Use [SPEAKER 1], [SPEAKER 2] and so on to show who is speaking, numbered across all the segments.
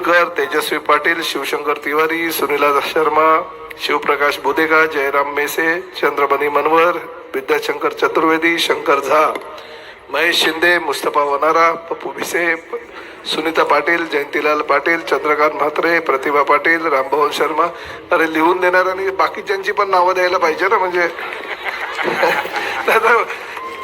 [SPEAKER 1] बोरकर, तेजस्वी पाटील, शिवशंकर तिवारी, सुनीला शर्मा, शिवप्रकाश बुदेगा, जयराम मेसे, चंद्रमणी मनवर, विद्याशंकर चतुर्वेदी, शंकर झा, महेश शिंदे, मुस्तफा वनारा, पप्पू भिसे, सुनीता पाटील, जयंतीलाल पाटील, चंद्रकांत म्हात्रे, प्रतिभा पाटील, रामभवन शर्मा. अरे लिहून देणार आणि बाकीच्यांची पण नावं द्यायला पाहिजे ना, म्हणजे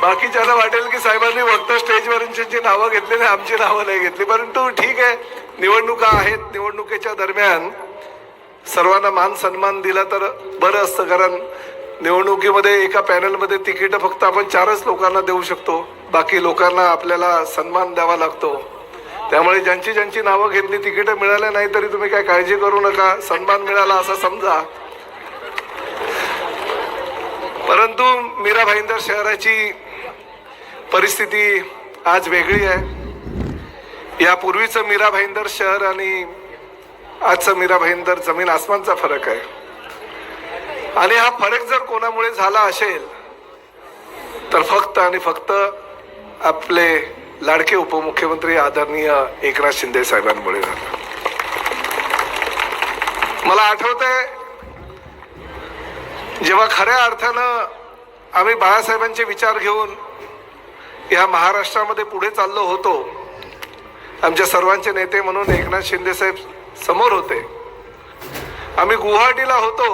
[SPEAKER 1] बाकीच्यांना वाटेल की साहेबांनी फक्त स्टेजवरची नावं घेतली आणि आमची नावं नाही घेतली. परंतु ठीक आहे, निवडणुका आहेत. निवडणुकीच्या दरम्यान सर्वांना मान सन्मान दिला तर बरं असतं, कारण निवडणुकीमध्ये एका पॅनलमध्ये तिकीट फक्त आपण 4च लोकांना देऊ शकतो, बाकी लोकांना आपल्याला सन्मान द्यावा लागतो. त्यामुळे ज्यांची ज्यांची नावं घेतली तिकीट मिळाले नाही तरी तुम्ही काय काळजी करू नका, सन्मान मिळाला असं समजा. परंतु मीरा भाईंदर शहराची परिस्थिती आज वेगळी आहे. यापूर्वीचं मीरा भाईंदर शहर आणि आजचं मीरा भाईंदर जमीन आसमानचा फरक आहे. आणि हा फरक जर कोणामुळे झाला असेल तर फक्त आणि फक्त आपले लाडके उपमुख्यमंत्री आदरणीय एकनाथ शिंदे साहेबांमुळे झाला. मला आठवतंय जेव्हा खऱ्या अर्थानं आम्ही बाळासाहेबांचे विचार घेऊन या महाराष्ट्रामध्ये पुढे चाललो होतो, आमच्या सर्वांचे नेते म्हणून एकनाथ शिंदे साहेब समोर होते. आम्ही गुवाहाटीला होतो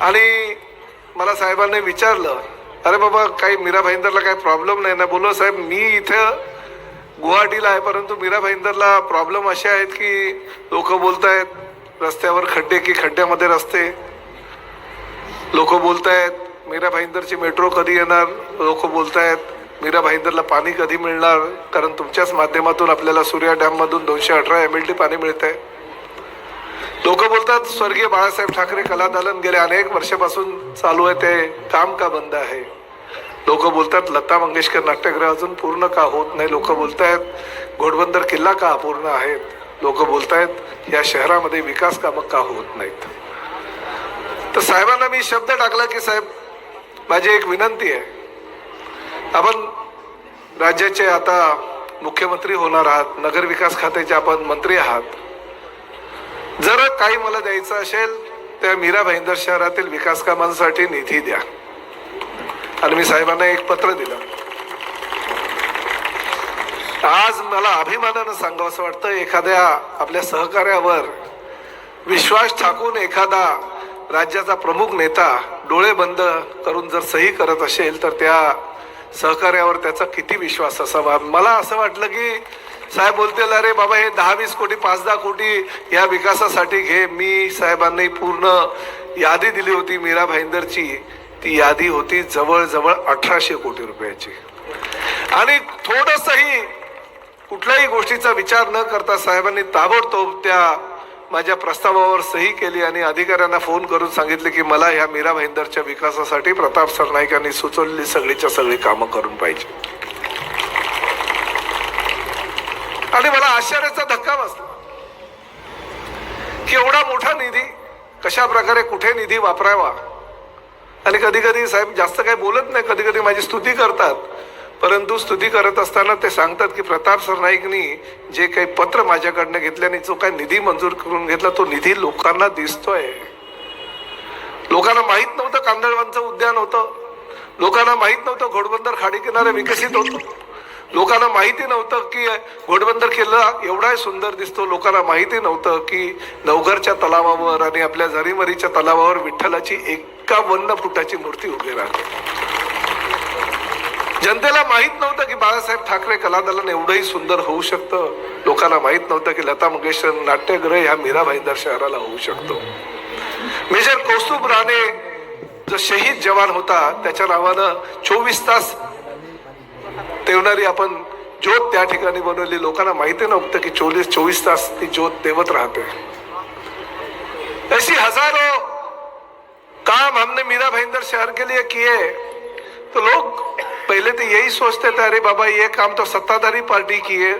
[SPEAKER 1] आणि मला साहेबांनी विचारलं, अरे बाबा काही मीरा भाईंदरला काही प्रॉब्लेम नाही ना? बोलो साहेब, मी इथं गुवाहाटीला आहे, परंतु मीरा भाईंदरला प्रॉब्लेम असे आहेत की लोक बोलतायत रस्त्यावर खड्डे की खड्ड्यामध्ये रस्ते, लोक बोलतायत मीरा भाईंदरची मेट्रो कधी येणार, लोक बोलतायत मीरा भाईंदरला पाणी कधी मिळणार, कारण तुमच्याच माध्यमातून आपल्याला सूर्या डॅम मधून 218 MLD पाणी मिळतंय. लोक बोलतात स्वर्गीय बाळासाहेब ठाकरे कलादालन गेले अनेक वर्षापासून चालू आहे, ते काम का बंद आहे. लोक बोलतात लता मंगेशकर नाट्यगृह अजून पूर्ण का होत नाही. लोक बोलतायत घोडबंदर किल्ला का अपूर्ण आहेत. लोक बोलतायत या शहरामध्ये विकास कामं का होत नाहीत. तर साहेबांना मी शब्द टाकला की साहेब, माझी एक विनंती आहे, आपण राज्याचे आता मुख्यमंत्री होणार आहात, नगर विकास खात्याचे आपण मंत्री आहात, जर काही मला द्यायचं असेल त्या मीरा भाईंदर शहरातील विकास कामांसाठी निधी द्या. आणि मी साहेबांना एक पत्र दिलं. आज मला अभिमानानं सांगावं असं वाटतं, एखाद्या आपल्या सहकार्यावर विश्वास टाकून एखादा राज्याचा प्रमुख नेता डोळे बंद करून जर सही करत असेल तर त्या सहकार्यावर त्याचा किती विश्वास असावा. मला असं वाटलं की साहेब बोलतील, अरे बाबा हे 10-20 कोटी 5-10 कोटी या विकासासाठी घे. मी साहेबांनी पूर्ण यादी दिली होती मीरा भाईंदरची. ती यादी होती जवळजवळ 1800 कोटी रुपयाची. आणि थोडंसंही कुठल्याही गोष्टीचा विचार न करता साहेबांनी ताबडतोब त्या माझ्या प्रस्तावावर सही केली आणि अधिकाऱ्यांना फोन करून सांगितले की मला ह्या मीरा भाईंदरच्या विकासासाठी प्रताप सरनाईक यांनी सुचवलेली सगळीच्या सगळी कामं करून पाहिजे. आणि मला आश्चर्याचा धक्का बसला की एवढा मोठा निधी कशा प्रकारे कुठे निधी वापरावा. आणि कधी कधी साहेब जास्त काही बोलत नाही, कधी कधी माझी स्तुती करतात, परंतु स्तुती करत असताना ते सांगतात की प्रताप सरनाईकनी जे काही पत्र माझ्याकडनं घेतल्याने जो काही निधी मंजूर करून घेतला तो निधी लोकांना दिसतोय. लोकांना माहित नव्हतं कांदळवनचं उद्यान होतं, लोकांना माहित नव्हतं घोडबंदर खाडी किनारे विकसित होतो, लोकांना माहिती नव्हतं की घोडबंदर किल्ला एवढा सुंदर दिसतो, लोकांना माहिती नव्हतं की नवघरच्या तलावावर आणि आपल्या झरीमरीच्या तलावावर विठ्ठलाची 51 फुटाची मूर्ती उभी राहते. जनतेला माहित नव्हतं की बाळासाहेब ठाकरे कलादालन एवढंही सुंदर होऊ शकतं. लोकांना माहित नव्हतं की लता मंगेशकर नाट्यगृह ह्या मीरा भाईंदर शहराला होऊ शकतो. मेजर कौस्तुभ राणे जो शहीद जवान होता त्याच्या नावानं 24 तास तेवणारी आपण ज्योत त्या ठिकाणी बनवली. लोकांना माहिती नव्हतं की 24 तास ती ज्योत तेवत राहते. ऐसी हजारों काम हमने मीरा भाईंदर शहर के लिए किए. तो लोग पहले तो यही सोचते थे, अरे बाबा ये काम तो सत्ताधारी पार्टी किए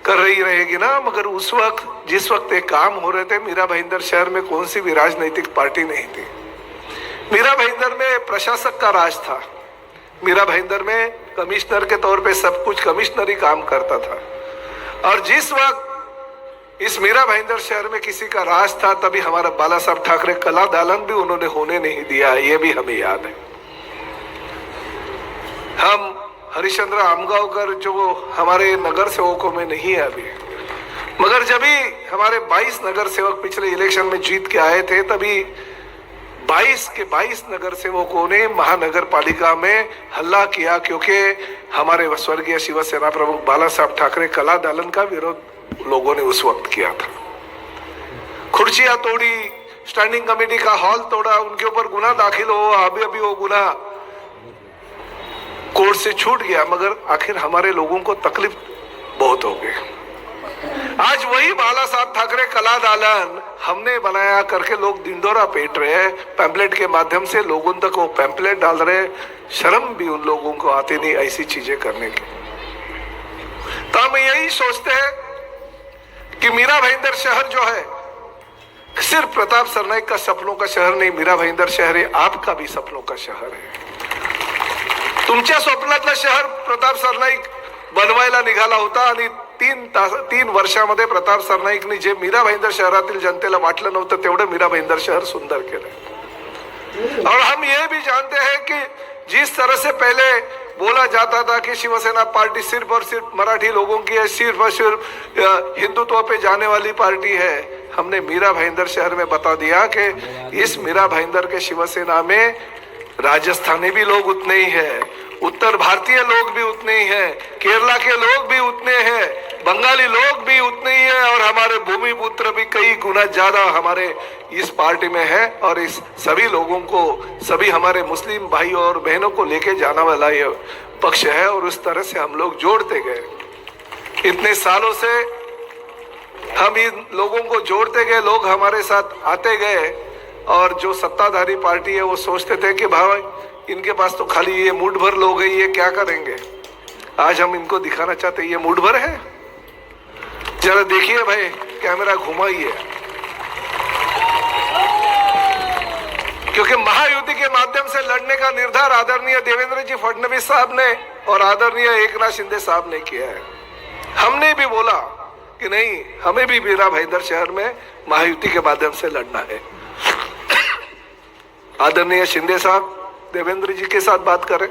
[SPEAKER 1] कर रही रहेगी ना, मगर उस वक्त जिस वक्त ये काम हो रहे थे मीरा भाईंदर शहर में कौन सी भी राजनीतिक पार्टी नहीं थी. मीरा भाईंदर में प्रशासक का राज था. मीरा भाईंदर में कमिश्नर के तौर पे सब कुछ कमिश्नरी काम करता था. और जिस वक्त इस मीरा भाईंदर शहर में किसी का राज था तभी हमारा बाला साहब ठाकरे कला दालन भी उन्होंने होने नहीं दिया, ये भी हमें याद है। हम हरिश्चंद्र आमगांवकर जो हमारे नगर सेवकों में नहीं है अभी, मगर जब भी हमारे 22 नगर सेवक पिछले इलेक्शन में जीत के आए थे तभी 22 के 22 नगर सेवकों ने महानगर पालिका में हल्ला किया, क्योंकि हमारे स्वर्गीय शिवसेना प्रमुख बाला साहब ठाकरे कला दालन का विरोध लोगों ने उस वक्त किया था। कुर्सियां तोड़ी, स्टैंडिंग कमेटी का हॉल तोड़ा, उनके ऊपर गुना दाखिल हो, अभी वो गुना कोर्ट से छूट गया, मगर आखिर हमारे लोगों को तकलीफ बहुत हो गई। आज वही बाला साहब ठाकरे कला दालन हमने बनाया करके लोग दिंडोरा पेट रहे हैं, पैम्पलेट के माध्यम से लोगों तक वो पैम्पलेट डाल रहे। शर्म भी उन लोगों को आती नहीं ऐसी चीजें करने की। तो हम यही सोचते हैं कि मीरा भाईंदर शहर जो है सिर्फ प्रताप सरनाईक का सपनों का शहर नहीं, मीरा भाईंदर शहर है आपका भी सपनों का शहर है। तुमच्या स्वप्नातलं शहर प्रताप सरनाईक बनवायला निघाला होता आणि 3 वर्षामध्ये प्रताप सरनाईकने जे मीरा भाईंदर शहरातील जनतेला वाटलं नव्हतं तेवढं मीरा भाईंदर शहर सुंदर केलं। और हम ये भी जानते हैं कि जिस तरह से पहले बोला जाता था कि शिवसेना पार्टी सिर्फ और सिर्फ मराठी लोगों की है, सिर्फ और सिर्फ हिंदुत्व पे जाने वाली पार्टी है, हमने मीरा भाईंदर शहर में बता दिया कि इस मीरा भाईंदर के शिवसेना में राजस्थानी भी लोग उतने ही हैं, उत्तर भारतीय लोग भी उतने ही हैं, केरला के लोग भी उतने हैं, बंगाली लोग भी उतने ही हैं, और हमारे भूमिपुत्र भी कई गुना ज्यादा हमारे इस पार्टी में है। और इस सभी लोगों को, सभी हमारे मुस्लिम भाइयों और बहनों को लेके जाना वाला ये पक्ष है। और उस तरह से हम लोग जोड़ते गए, इतने सालों से हम इन लोगों को जोड़ते गए, लोग हमारे साथ आते गए। और जो सत्ताधारी पार्टी है वो सोचते थे कि भाई इनके पास तो खाली ये मुठ भर लोग हैं, ये क्या करेंगे। आज हम इनको दिखाना चाहते हैं ये मुठ भर है। जरा देखिए भाई, कैमरा घुमाइए, क्योंकि महायुति के माध्यम से लड़ने का निर्धार आदरणीय देवेंद्र जी फडणवीस साहब ने और आदरणीय एकनाथ शिंदे साहब ने किया है। हमने भी बोला कि नहीं, हमें भी मीरा भाईंदर शहर में महायुति के माध्यम से लड़ना है। आदरणीय शिंदे साहब देवेंद्र जी के साथ बात करें,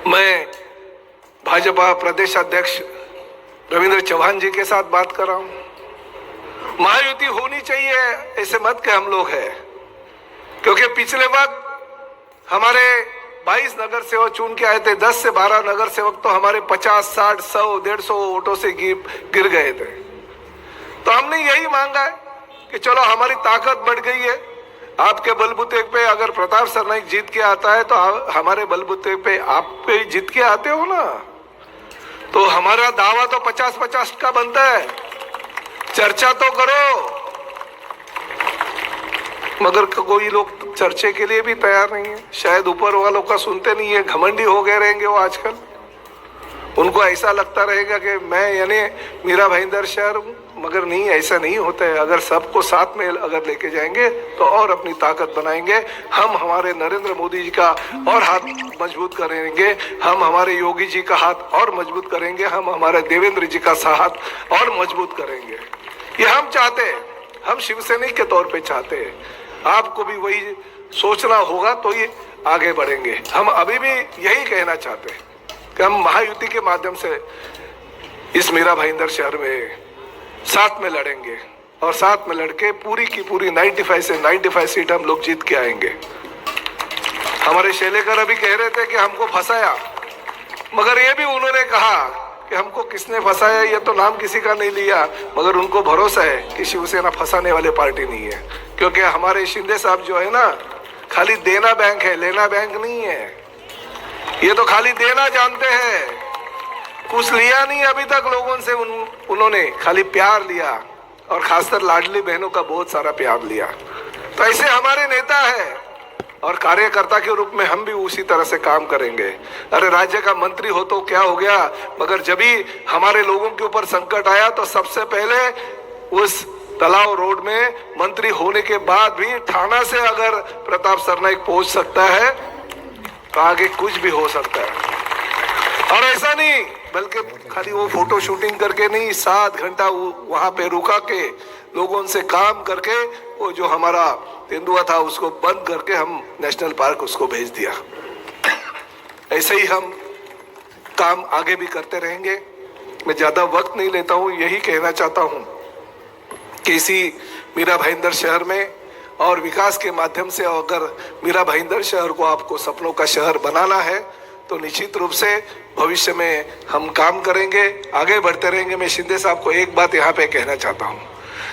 [SPEAKER 1] मैं भाजपा प्रदेश अध्यक्ष रविंद्र चौहान जी के साथ बात कर रहा हूं। महायुति होनी चाहिए ऐसे मत के हम लोग हैं, क्योंकि पिछले वक्त हमारे 22 नगर सेवक चुन के आए थे, 10 से 12 नगर सेवक तो हमारे 50, 60, 100, 150 वोटों से गिर गए थे। तो हमने यही मांगा है कि चलो हमारी ताकत बढ़ गई है, आपके बलबूते पे अगर प्रताप सरनाईक जीत के आता है तो हमारे बलबूते पे आप पे जीत के आते हो ना, तो हमारा दावा तो 50-50 का बनता है। चर्चा तो करो, मगर कोई लोग चर्चे के लिए भी तैयार नहीं है। शायद ऊपर वालों का सुनते नहीं है, घमंडी हो गए रहेंगे वो आजकल। उनको ऐसा लगता रहेगा कि मैं यानी मीरा भाईंदर शहर हूं, मगर नहीं, ऐसा नहीं होता है। अगर सबको साथ में अगर लेके जाएंगे तो और अपनी ताकत बनाएंगे। हम हमारे नरेंद्र मोदी जी का और हाथ मजबूत करेंगे, हम हमारे योगी जी का हाथ और मजबूत करेंगे, हम हमारे देवेंद्र जी का हाथ और मजबूत करेंगे। ये हम चाहते हैं, हम शिवसैनिक के तौर पे चाहते हैं। आपको भी वही सोचना होगा तो ये आगे बढ़ेंगे। हम अभी भी यही कहना चाहते हैं कि हम महायुति के माध्यम से इस मीरा भाईंदर शहर में साथ में लड़ेंगे, और साथ में लड़के पूरी की पूरी 95 से 95 सीट हम लोग जीत के आएंगे। हमारे शैलेकर अभी कह रहे थे कि हमको फंसाया, मगर ये भी उन्होंने कहा कि हमको किसने फंसाया ये तो नाम किसी का नहीं लिया, मगर उनको भरोसा है कि शिवसेना फंसाने वाली पार्टी नहीं है। क्योंकि हमारे शिंदे साहब जो है ना, खाली देना बैंक है, लेना बैंक नहीं है। ये तो खाली देना जानते हैं, कुछ लिया नहीं अभी तक लोगों से। उन्होंने खाली प्यार लिया, और खासकर लाडली बहनों का बहुत सारा प्यार लिया। तो ऐसे हमारे नेता है, और कार्यकर्ता के रूप में हम भी उसी तरह से काम करेंगे। अरे राज्य का मंत्री हो तो क्या हो गया, मगर जब भी हमारे लोगों के ऊपर संकट आया तो सबसे पहले उस तलाव रोड में मंत्री होने के बाद भी थाना से अगर प्रताप सरनाईक पहुंच सकता है तो आगे कुछ भी हो सकता है। और ऐसा नहीं बल्कि खाली वो फोटो शूटिंग करके नहीं, 7 घंटा वहां पे रुका के लोगों से काम करके वो जो हमारा तेंदुआ था उसको बंद करके हम नेशनल पार्क उसको भेज दिया। ऐसे ही हम काम आगे भी करते रहेंगे। मैं ज्यादा वक्त नहीं लेता हूं, यही कहना चाहता हूं कि इसी मीरा भाईंदर शहर में और विकास के माध्यम से अगर मीरा भाईंदर शहर को आपको सपनों का शहर बनाना है तो निश्चित रूप से भविष्य में हम काम करेंगे, आगे बढ़ते रहेंगे। मैं शिंदे साहब को एक बात यहाँ पे कहना चाहता हूँ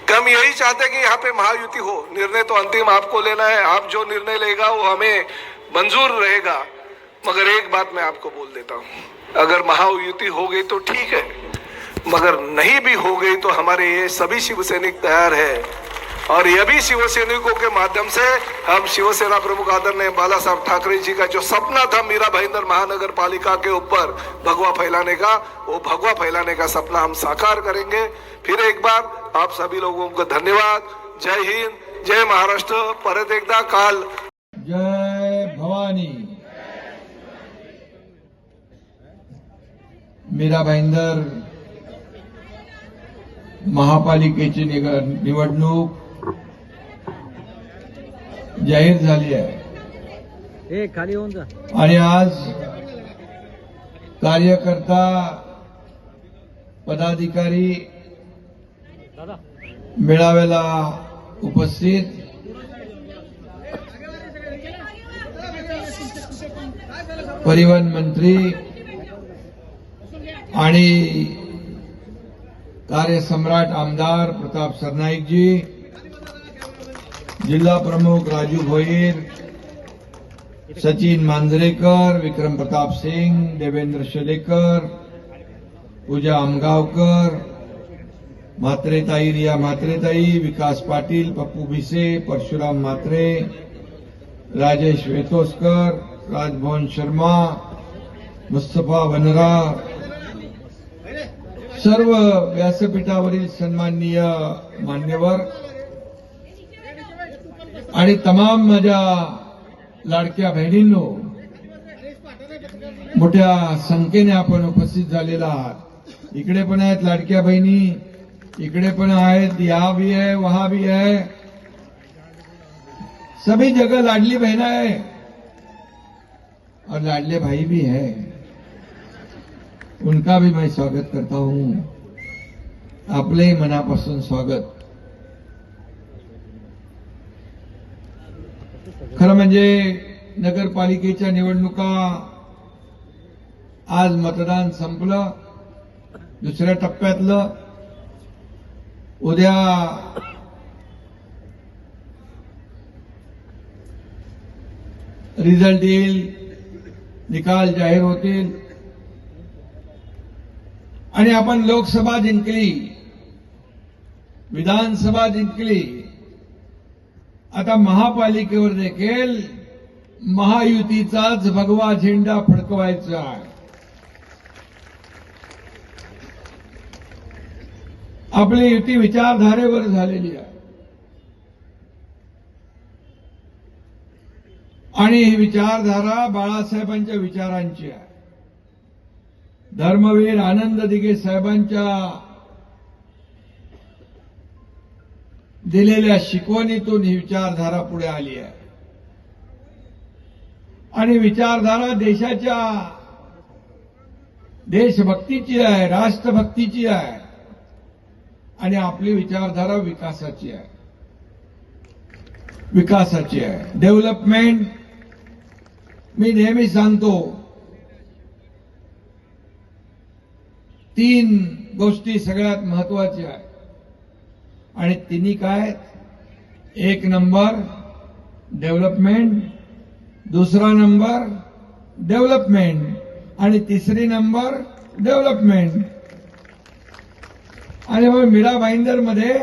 [SPEAKER 1] कि हम यही चाहते हैं कि यहाँ पे महायुति हो। निर्णय तो अंतिम आपको लेना है, आप जो निर्णय लेगा वो हमें मंजूर रहेगा। मगर एक बात मैं आपको बोल देता हूँ, अगर महायुति हो गई तो ठीक है, मगर नहीं भी हो गई तो हमारे ये सभी शिवसैनिक तैयार है। और ये भी शिवसैनिकों के माध्यम से हम शिवसेना प्रमुख आदरणीय बाला साहब ठाकरे जी का जो सपना था मीरा भाईंदर महानगर पालिका के ऊपर भगवा फैलाने का, वो भगवा फैलाने का सपना हम साकार करेंगे। फिर एक बार आप सभी लोगों को धन्यवाद। जय हिंद, जय महाराष्ट्र। परत एकदा काल
[SPEAKER 2] जय भवानी। मीरा भाईंदर महापालिकेची निवडणूक जाहीर झाली आहे
[SPEAKER 3] खाली होऊन जा।
[SPEAKER 2] आणि आज कार्यकर्ता पदाधिकारी मेळाव्याला उपस्थित परिवहन मंत्री आणि कार्यसम्राट आमदार प्रताप सरनाईकजी, जिल्हा प्रमुख राजू भोईर, सचिन मांजरेकर, विक्रम प्रताप सिंह, देवेंद्र शेलेकर, पूजा आमगावकर, म्हात्रेताई रिया म्हात्रेताई, विकास पाटील, पप्पू भिसे, परशुराम म्हात्रे, राजेश वेतोसकर, राजभवन शर्मा, मुस्तफा वनरा, सर्व व्यासपीठावरील सन्माननीय मान्यवर आणि तमाम माझ्या लाडक्या बहिणींनो, मोठ्या संख्येने आपण उपस्थित झालेला आहात। इकडे पण आहेत लाडक्या बहिणी, इकडे पण आहेत, यहाँ भी है वहां भी है, सभी जगह लाडली बहना है और लाडले भाई भी है। उनका भी मैं स्वागत करता हूं, आपले मनापासून स्वागत। खरं म्हणजे नगरपालिकेच्या निवडणुका आज मतदान संपलं, दुसऱ्या टप्प्यातलं। उद्या रिझल्ट येईल, निकाल जाहीर होतील आणि आपण लोकसभा जिंकली, विधानसभा जिंकली, आता महापालिकेवर देखील महायुतीचाच भगवा झेंडा फडकवायचा आहे। आपली युती विचारधारेवर झालेली आहे आणि ही विचारधारा बाळासाहेबांच्या विचारांची आहे। धर्मवीर आनंद दिघे साहेबांच्या दिलेल्या शिकवणीतून ही विचारधारा पुढे आली आहे आणि विचारधारा देशाच्या देशभक्तीची आहे, राष्ट्रभक्तीची आहे आणि आपली विचारधारा विकासाची आहे, विकासाची आहे, डेव्हलपमेंट। मी नेहमी सांगतो 3 गोष्टी सगळ्यात महत्वाच्या आहेत आणि तिन्ही काय? 1 नंबर डेव्हलपमेंट, दुसरा नंबर डेव्हलपमेंट आणि तिसरी नंबर डेव्हलपमेंट। आणि मग मीरा भाईंदरमध्ये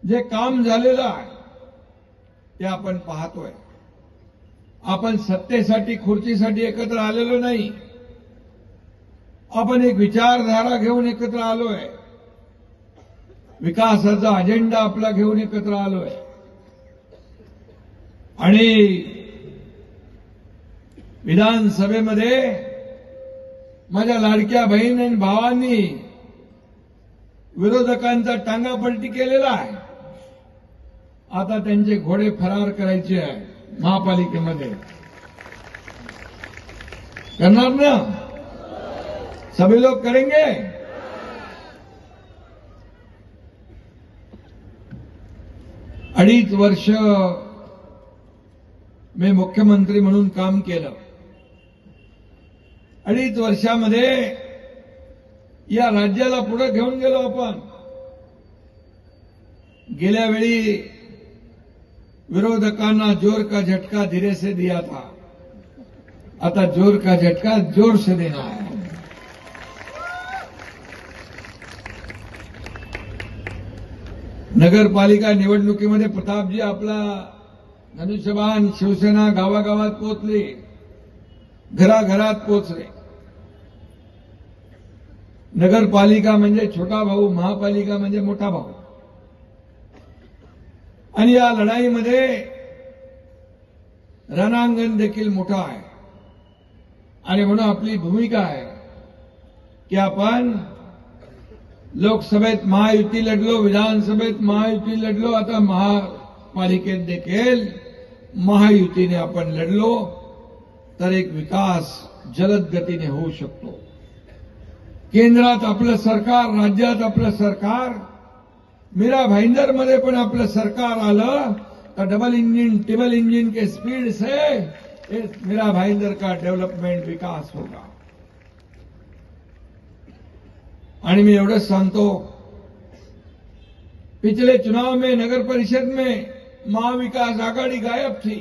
[SPEAKER 2] जे काम झालेलं आहे ते आपण पाहतोय। आपण सत्तेसाठी खुर्चीसाठी एकत्र आलेलो नाही, आपण एक विचारधारा घेऊन एकत्र आलोय, विकासाचा अजेंडा आपला घेऊन एकत्र आलोय आणि विधानसभेमध्ये माझ्या लाडक्या बहीण आणि भावांनी विरोधकांचा टांगापलटी केलेला आहे. आता त्यांचे घोडे फरार करायचे आहे महापालिकेमध्ये. करणार ना? सभी लोग करेंगे. अडीच वर्ष मी मुख्यमंत्री म्हणून काम केलं. अडीच वर्षामध्ये या राज्याला पुढे घेऊन गेलो आपण. गेल्या वेळी विरोधकांना जोर का झटका धीरे से दिया था, आता जोर का झटका जोर से देना है. नगरपालिका निवडणुकीमध्ये प्रतापजी आपला धनुष्यबाण शिवसेना गावागावात पोहोचली, घराघरात पोहोचले. नगरपालिका म्हणजे छोटा भाऊ, महापालिका म्हणजे मोठा भाऊ. आणि या लढाईमध्ये रणांगण देखील मोठा आहे. आणि म्हणून आपली भूमिका आहे की आपण लोकसभेत महायुती लढलो, विधानसभेत महायुती लढलो, आता महापालिकेत देखील महायुतीने आपण लढलो तर एक विकास जलद गतीने होऊ शकतो. केंद्रात आपलं सरकार, राज्यात आपलं सरकार, मीरा भाईंदरमध्ये पण आपलं सरकार आलं तर डबल इंजिन ट्रिपल इंजिन के स्पीड से मीरा भाईंदर का डेवलपमेंट विकास होगा. आणि मी एवढंच सांगतो, पिछले चुनाव में नगर परिषद में महाविकास आघाड़ी गायब थी,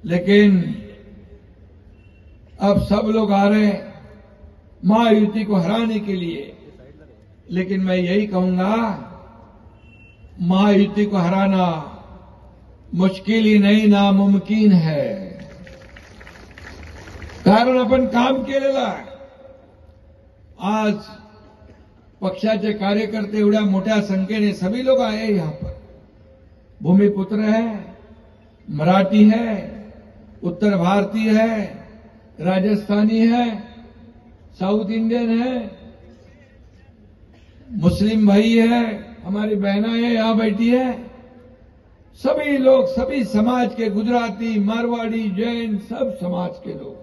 [SPEAKER 2] लेकिन अब सब लोग आ रहे हैं महायुति को हराने के लिए. लेकिन मैं यही कहूंगा, महायुति को हराना मुश्किल ही नहीं, नामुमकिन है. कारण आपण काम केलेलं आहे. आज पक्षाचे कार्यकर्ते एवढ्या मोठ्या संख्येने सभी लोग आए यहां पर. भूमिपुत्र है, मराठी है, उत्तर भारतीय है, राजस्थानी है, साउथ इंडियन है, मुस्लिम भाई है, हमारी बहना है यहां बैठी है. सभी लोग, सभी समाज के, गुजराती, मारवाड़ी, जैन, सब समाज के लोग.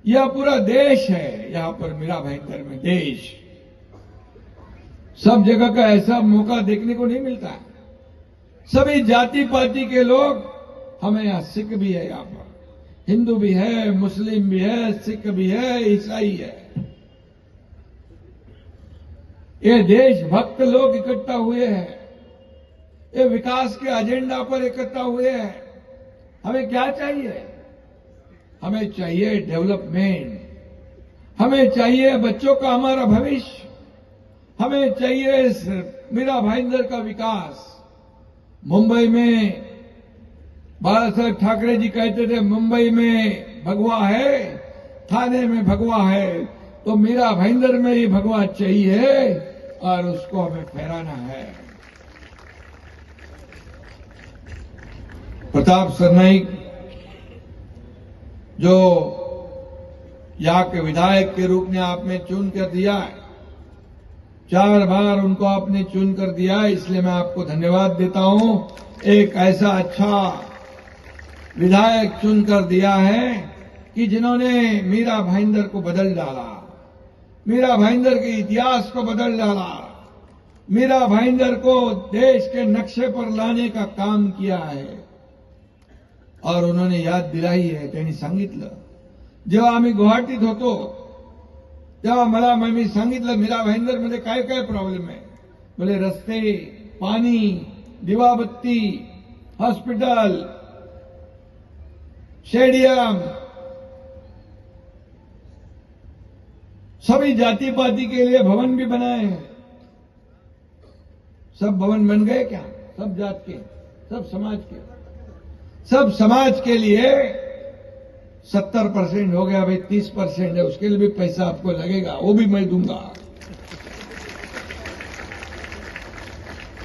[SPEAKER 2] यह पूरा देश है यहां पर मीरा भाईंदर में. देश, सब जगह का ऐसा मौका देखने को नहीं मिलता है. सभी जाति पाति के लोग, हमें यहां सिख भी है, यहां पर हिंदू भी है, मुस्लिम भी है, सिख भी है, ईसाई है. ये देशभक्त लोग इकट्ठा हुए हैं, ये विकास के एजेंडा पर इकट्ठा हुए हैं. हमें क्या चाहिए? हमें चाहिए डेवलपमेंट, हमें चाहिए बच्चों का हमारा भविष्य, हमें चाहिए मीरा भाईंदर का विकास. मुंबई में बाला साहेब ठाकरे जी कहते थे, मुंबई में भगवा है, थाने में भगवा है, तो मीरा भाईंदर में ही भगवा चाहिए और उसको हमें फहराना है. प्रताप सरनाईक जो यहाँ के विधायक के रूप में आपने चुन कर दिया है, 4 बार उनको आपने चुन कर दिया है, इसलिए मैं आपको धन्यवाद देता हूं. एक ऐसा अच्छा विधायक चुनकर दिया है कि जिन्होंने मीरा भाईंदर को बदल डाला, मीरा भाईंदर के इतिहास को बदल डाला, मीरा भाईंदर को देश के नक्शे पर लाने का काम किया है. और उन्होंने याद दिलाई है. त्यांनी सांगितलं, जेव्हा आम्ही गुवाहाटीत होतो तेव्हा मी सांगितलं मीरा भाईंदरमध्ये काय काय प्रॉब्लेम आहे. बोले रस्ते, पाणी, दिवाबत्ती, हॉस्पिटल, स्टेडियम, सभी जाति पाति के लिए भवन भी बनाए हैं. सब भवन बन गए क्या? सब जात के, सब समाज के, सब समाज के लिए 70% हो गया. भाई 30% है, उसके लिए भी पैसा आपको लगेगा, वो भी मैं दूंगा.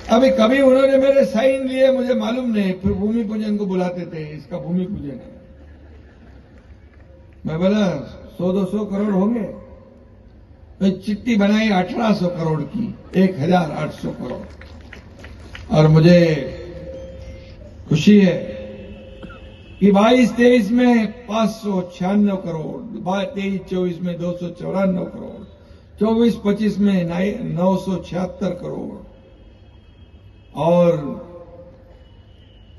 [SPEAKER 2] अभी कभी उन्होंने मेरे साइन लिए मुझे मालूम नहीं, फिर भूमि पूजन को बुलाते थे, इसका भूमि पूजन है. मैं बोला 100-200 करोड़ होंगे, तो चिट्ठी बनाई 1800 करोड़ की, 1800 करोड़। और मुझे खुशी है कि 22-23 में 596 करोड़, 23-24 में 294 करोड़, 24-25 में 976 करोड़, और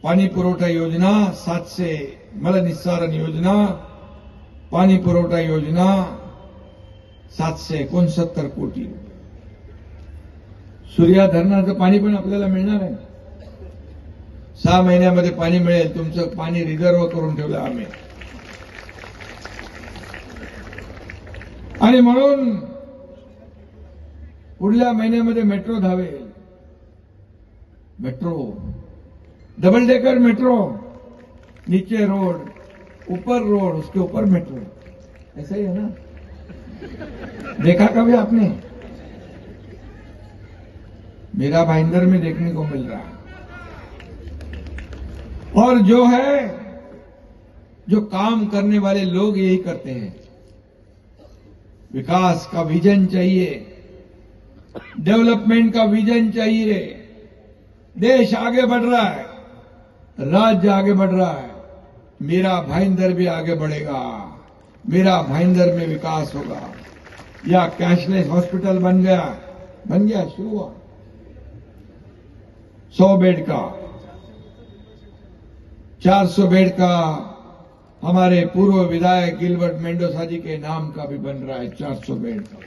[SPEAKER 2] पानी पुरवठा योजना 7 से मल निस्सारण योजना, पाणी पुरवठा योजना 769 कोटी रुपये। सूर्या धरणाचं पाणी पण आपल्याला मिळणार आहे। 6 महिन्यामध्ये पाणी मिळेल। तुमचं पाणी रिझर्व्ह करून ठेवलं आम्ही। आणि म्हणून पुढल्या महिन्यामध्ये मेट्रो धावेल। मेट्रो, डबल डेकर मेट्रो, नीचे रोड, ऊपर रोड, उसके ऊपर मेट्रो, ऐसा ही है ना? देखा कभी आपने? मेरा भाईंदर में देखने को मिल रहा है। और जो है, जो काम करने वाले लोग यही करते हैं। विकास का विजन चाहिए, डेवलपमेंट का विजन चाहिए। देश आगे बढ़ रहा है, राज्य आगे बढ़ रहा है, मेरा भाईंदर भी आगे बढ़ेगा, मेरा भाईंदर में विकास होगा। या कैशलेस हॉस्पिटल बन गया, शुरू हुआ 100 बेड का, 400 बेड का हमारे पूर्व विधायक गिलबर्ट मेंडोसा जी के नाम का भी बन रहा है, 400 बेड का।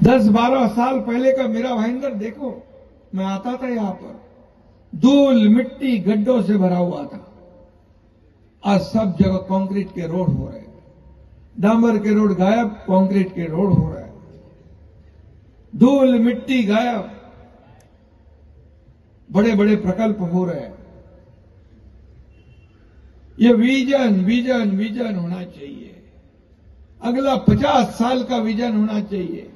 [SPEAKER 2] 10-12 साल पहले का मेरा भाईंदर देखो, मैं आता था यहां पर, धूल मिट्टी गड्ढों से भरा हुआ था। आज सब जगह कंक्रीट के रोड हो रहे हैं। डांबर के रोड गायब, कंक्रीट के रोड हो रहे हैं। धूल मिट्टी गायब, बड़े बड़े प्रकल्प हो रहे हैं। ये विजन होना चाहिए। अगला 50 साल का विजन होना चाहिए।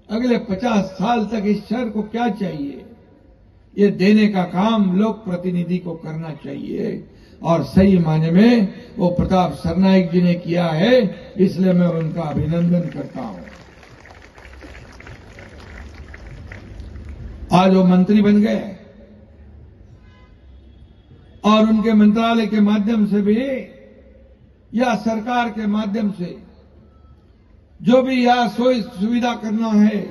[SPEAKER 2] अगले 50 साल तक इस शहर को क्या चाहिए, ये देने का काम लोक प्रतिनिधि को करना चाहिए। और सही मायने में वो प्रताप सरनाईक जी ने किया है, इसलिए मैं उनका अभिनंदन करता हूं। आज वो मंत्री बन गए और उनके मंत्रालय के माध्यम से भी या सरकार के माध्यम से जो भी यहां सुविधा करना है,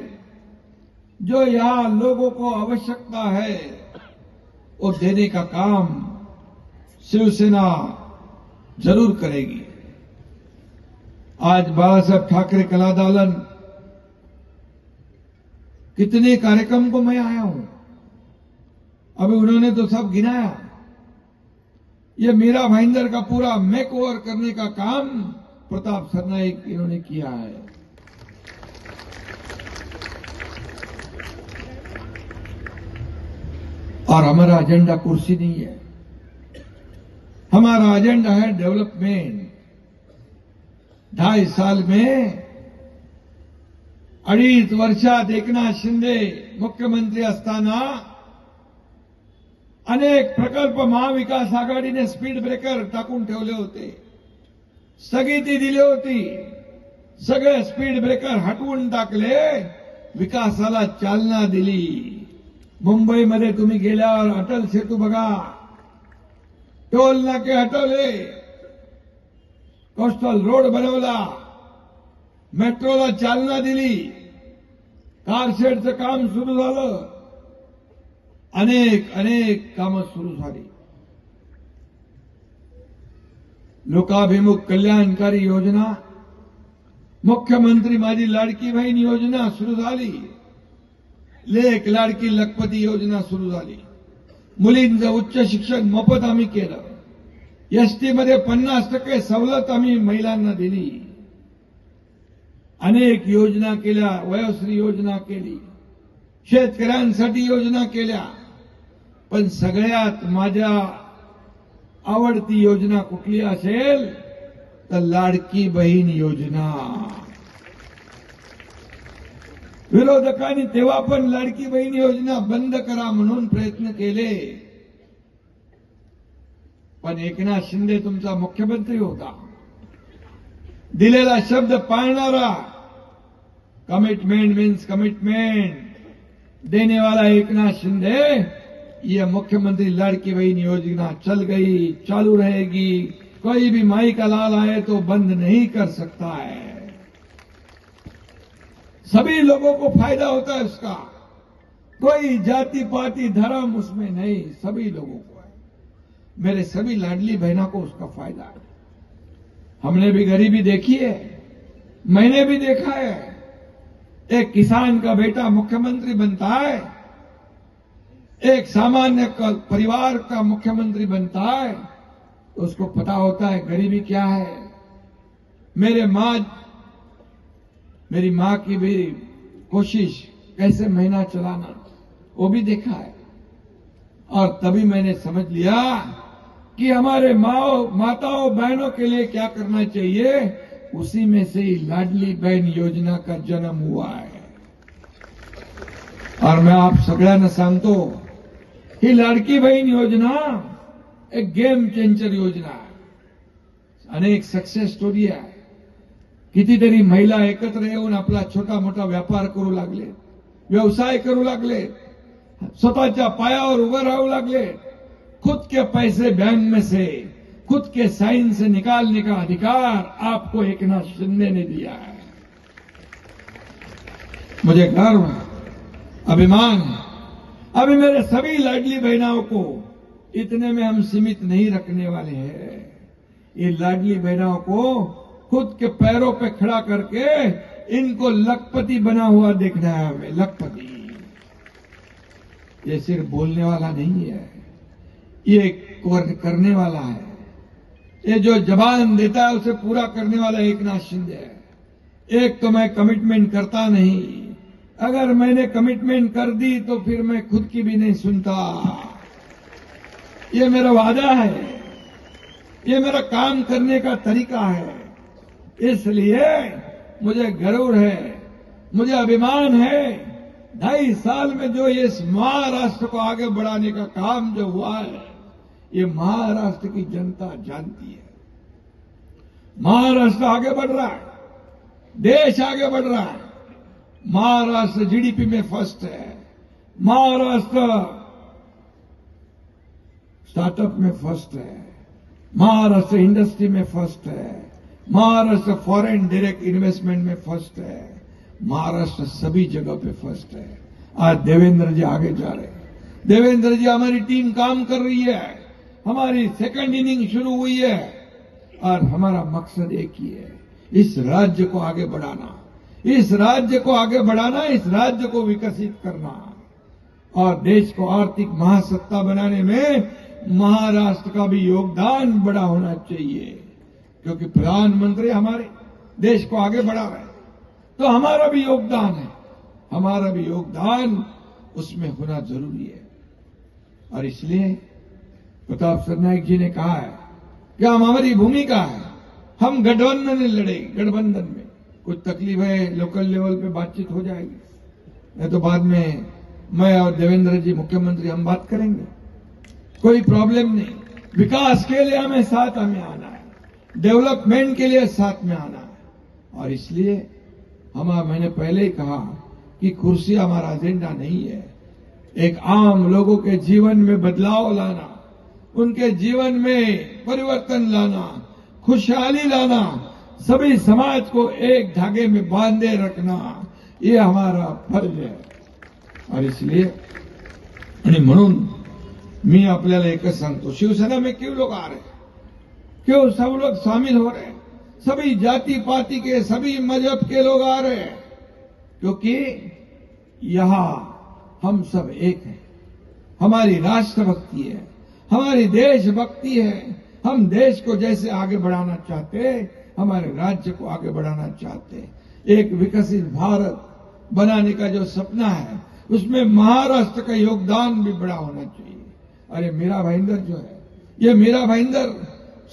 [SPEAKER 2] जो यहां लोगों को आवश्यकता है, वो देने का काम शिवसेना जरूर करेगी। आज बाला साहब ठाकरे कलादालन, कितने कार्यक्रम को मैं आया हूं, अभी उन्होंने तो सब गिनाया। ये मेरा भाईंदर का पूरा मेक ओवर करने का काम प्रताप सरनाईक इन्होंने किया है। और हमारा एजेंडा कुर्सी नहीं है, हमारा एजेंडा है डेवलपमेंट। 2.5 साल में 2.5 वर्षात एकनाथ शिंदे मुख्यमंत्री असताना अनेक प्रकल्प महाविकास आघाडीने स्पीड ब्रेकर टाकून ठेवले होते, स्थगिती दिली होती। सगळे स्पीड ब्रेकर हटवून टाकले, विकासाला चालना दिली। मुंबईमध्ये तुम्ही गेल्यावर अटल सेतू बघा, टोल नाके हटवले, कोस्टल रोड बनवला, मेट्रोला चालना दिली, कारशेडचं काम सुरू झालं, अनेक कामं सुरू झाली। लोकाभिमुख कल्याणकारी योजना, मुख्यमंत्री माझी लाडकी बहीण योजना सुरू झाली, लेक लाडकी लखपती योजना सुरू झाली, मुलींचं उच्च शिक्षण मोफत आम्ही केलं, एसटी मध्ये 50% सवलत आम्ही महिलांना दिली, अनेक योजना केल्या, वयोश्री योजना केली, शेतकऱ्यांसाठी योजना केल्या। पण सगळ्यात माझ्या आवडती योजना कुठली असेल तर लाडकी बहीण योजना। विरोधकांनी तेव्हा पण लाडकी बहीण योजना बंद करा म्हणून प्रयत्न केले, पण एकनाथ शिंदे तुमचा मुख्यमंत्री होता. दिलेला शब्द पाळणारा, कमिटमेंट मीन्स कमिटमेंट देने वाला एकनाथ शिंदे, ये मुख्यमंत्री लड़की बहन योजना चल गई, चालू रहेगी. कोई भी माई का लाल आए तो बंद नहीं कर सकता है. सभी लोगों को फायदा होता है उसका. कोई जाति पाति धर्म उसमें नहीं, सभी लोगों को है. मेरे सभी लाडली बहनों को उसका फायदा है. हमने भी गरीबी देखी है, मैंने भी देखा है. एक किसान का बेटा मुख्यमंत्री बनता है, एक सामान्य परिवार का मुख्यमंत्री बनता है, तो उसको पता होता है गरीबी क्या है. मेरी मां की भी कोशिश कैसे महीना चलाना, वो भी देखा है. और तभी मैंने समझ लिया कि हमारे माताओं बहनों के लिए क्या करना चाहिए. उसी में से ही लाडली बहन योजना का जन्म हुआ है. और मैं आप सगळ्यांना सांगतो, ही लाडकी बहीण योजना एक गेम चेंजर योजना आहे. अनेक सक्सेस स्टोरी आहे. कितीतरी महिला एकत्र येऊन आपला छोटा मोठा व्यापार करू लागले, व्यवसाय करू लागले, स्वतःच्या पायावर उभं राहू लागले. खुद के पैसे बैंक में से, खुद के साइन से निकालने का अधिकार आपको एकनाथ शिंदे ने दिया है. मुझे गर्व है, अभिमान है. अभी मेरे सभी लाडली बहनों को इतने में हम सीमित नहीं रखने वाले हैं. ये लाडली बहनों को खुद के पैरों पे खड़ा करके इनको लखपति बना हुआ देखना है हमें. लखपति ये सिर्फ बोलने वाला नहीं है, ये करने वाला है. ये जो जबान देता है उसे पूरा करने वाला एकनाथ शिंदे है. एक तो मैं कमिटमेंट करता नहीं, अगर मैंने कमिटमेंट कर दी तो फिर मैं खुद की भी नहीं सुनता. ये मेरा वादा है, ये मेरा काम करने का तरीका है. इसलिए मुझे गर्व है, मुझे अभिमान है. 2.5 साल में जो इस महाराष्ट्र को आगे बढ़ाने का काम जो हुआ है, ये महाराष्ट्र की जनता जानती है. महाराष्ट्र आगे बढ़ रहा है, देश आगे बढ़ रहा है. महाराष्ट्र जीडीपी में फर्स्ट है, महाराष्ट्र स्टार्टअप में फर्स्ट है, महाराष्ट्र इंडस्ट्री में फर्स्ट है, महाराष्ट्र फॉरेन डायरेक्ट इन्वेस्टमेंट में फर्स्ट है, महाराष्ट्र सभी जगह पे फर्स्ट है. आज देवेंद्र जी आगे जा रहे हैं. देवेंद्र जी, हमारी टीम काम कर रही है, हमारी सेकंड इनिंग शुरू हुई है और हमारा मकसद एक ही है, इस राज्य को आगे बढ़ाना, इस राज्य को आगे बढ़ाना, इस राज्य को विकसित करना और देश को आर्थिक महासत्ता बनाने में महाराष्ट्र का भी योगदान बड़ा होना चाहिए. क्योंकि प्रधानमंत्री हमारे देश को आगे बढ़ा रहे हैं, तो हमारा भी योगदान है, हमारा भी योगदान उसमें होना जरूरी है. और इसलिए प्रताप सरनाईक जी ने कहा है कि हमारी भूमिका है, हम गठबंधन में लड़े. गठबंधन में कुछ तकलीफ है, लोकल लेवल पे बातचीत हो जाएगी, नहीं तो बाद में मैं और देवेंद्र जी मुख्यमंत्री हम बात करेंगे, कोई प्रॉब्लम नहीं. विकास के लिए हमें साथ आना है, डेवलपमेंट के लिए साथ में आना है. और इसलिए मैंने पहले ही कहा कि कुर्सी हमारा एजेंडा नहीं है. एक आम लोगों के जीवन में बदलाव लाना, उनके जीवन में परिवर्तन लाना, खुशहाली लाना, सभी समाज को एक धागे में बांधे रखना, ये हमारा फर्ज है. और इसलिए आणि म्हणून मी आपल्याला एकच सांगतो, शिवसेना में क्यों लोग आ रहे हैं, क्यों सब लोग शामिल हो रहे हैं. सभी जाति पाति के, सभी मजहब के लोग आ रहे हैं, क्योंकि यहां हम सब एक हैं. हमारी राष्ट्रभक्ति है, हमारी देशभक्ति है. हम देश को जैसे आगे बढ़ाना चाहते, हमारे राज्य को आगे बढ़ाना चाहते. एक विकसित भारत बनाने का जो सपना है, उसमें महाराष्ट्र का योगदान भी बड़ा होना चाहिए. अरे मेरा भाईंदर जो है, ये मेरा भाईंदर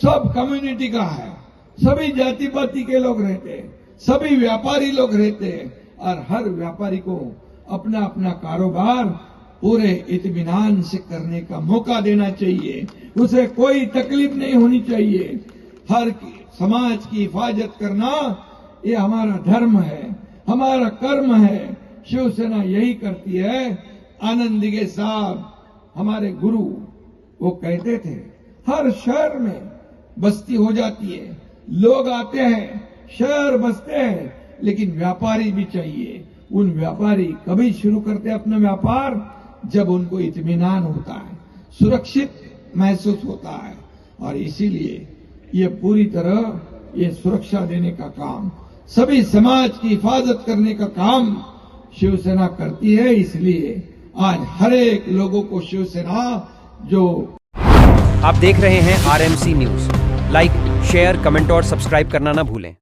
[SPEAKER 2] सब कम्युनिटी का है, सभी जाति पाति के लोग रहते हैं, सभी व्यापारी लोग रहते हैं और हर व्यापारी को अपना अपना कारोबार पूरे इत्मीनान से करने का मौका देना चाहिए। उसे कोई तकलीफ नहीं होनी चाहिए। हर समाज की हिफाजत करना ये हमारा धर्म है, हमारा कर्म है। शिवसेना यही करती है। आनंद दिघे साहब हमारे गुरु वो कहते थे, हर शहर में बस्ती हो जाती है, लोग आते हैं, शहर बसते हैं, लेकिन व्यापारी भी चाहिए। उन व्यापारी कभी शुरू करते अपना व्यापार जब उनको इत्मीनान होता है, सुरक्षित महसूस होता है। और इसीलिए ये पूरी तरह ये सुरक्षा देने का काम, सभी समाज की हिफाजत करने का काम शिवसेना करती है। इसलिए आज हर एक लोगों को शिवसेना जो
[SPEAKER 3] आप देख रहे हैं RMC news. Like, share, comment और सब्सक्राइब करना ना भूलें।